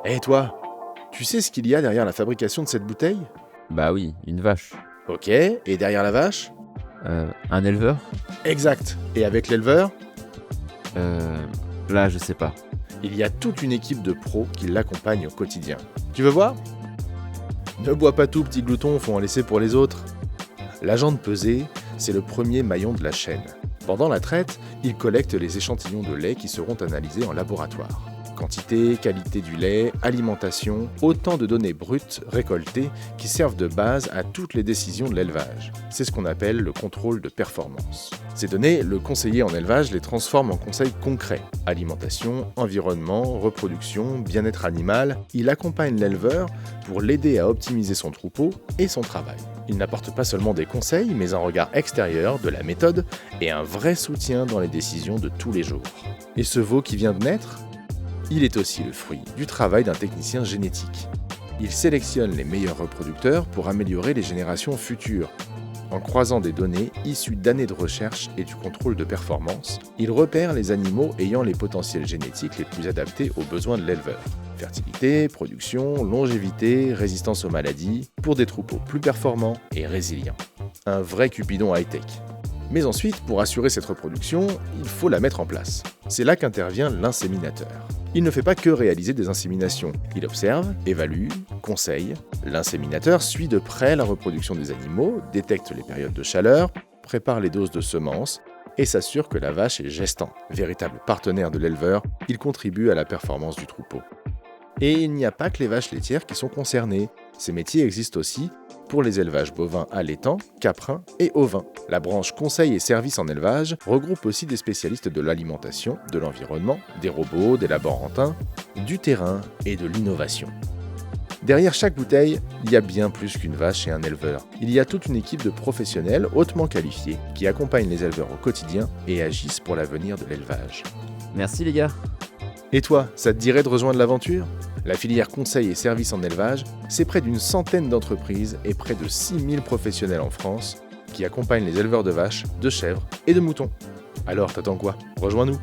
Et toi, tu sais ce qu'il y a derrière la fabrication de cette bouteille? Bah oui, une vache. Ok, et derrière la vache? Un éleveur? Exact. Et avec l'éleveur? Euh, Là, je sais pas. Il y a toute une équipe de pros qui l'accompagnent au quotidien. Tu veux voir? Ne bois pas tout, petit glouton, faut en laisser pour les autres. L'agent de pesée, c'est le premier maillon de la chaîne. Pendant la traite, il collecte les échantillons de lait qui seront analysés en laboratoire. Quantité, qualité du lait, alimentation, autant de données brutes récoltées qui servent de base à toutes les décisions de l'élevage. C'est ce qu'on appelle le contrôle de performance. Ces données, le conseiller en élevage les transforme en conseils concrets. Alimentation, environnement, reproduction, bien-être animal, il accompagne l'éleveur pour l'aider à optimiser son troupeau et son travail. Il n'apporte pas seulement des conseils, mais un regard extérieur de la méthode et un vrai soutien dans les décisions de tous les jours. Et ce veau qui vient de naître? Il est aussi le fruit du travail d'un technicien génétique. Il sélectionne les meilleurs reproducteurs pour améliorer les générations futures. En croisant des données issues d'années de recherche et du contrôle de performance, il repère les animaux ayant les potentiels génétiques les plus adaptés aux besoins de l'éleveur. Fertilité, production, longévité, résistance aux maladies, pour des troupeaux plus performants et résilients. Un vrai Cupidon high-tech. Mais ensuite, pour assurer cette reproduction, il faut la mettre en place. C'est là qu'intervient l'inséminateur. Il ne fait pas que réaliser des inséminations. Il observe, évalue, conseille. L'inséminateur suit de près la reproduction des animaux, détecte les périodes de chaleur, prépare les doses de semences et s'assure que la vache est gestante. Véritable partenaire de l'éleveur, il contribue à la performance du troupeau. Et il n'y a pas que les vaches laitières qui sont concernées. Ces métiers existent aussi pour les élevages bovins allaitants, caprins et ovins. La branche conseil et services en élevage regroupe aussi des spécialistes de l'alimentation, de l'environnement, des robots, des laborantins, du terrain et de l'innovation. Derrière chaque bouteille, il y a bien plus qu'une vache et un éleveur. Il y a toute une équipe de professionnels hautement qualifiés qui accompagnent les éleveurs au quotidien et agissent pour l'avenir de l'élevage. Merci les gars. Et toi, ça te dirait de rejoindre l'aventure? La filière conseil et services en élevage, c'est près d'une centaine d'entreprises et près de 6000 professionnels en France qui accompagnent les éleveurs de vaches, de chèvres et de moutons. Alors t'attends quoi? Rejoins-nous!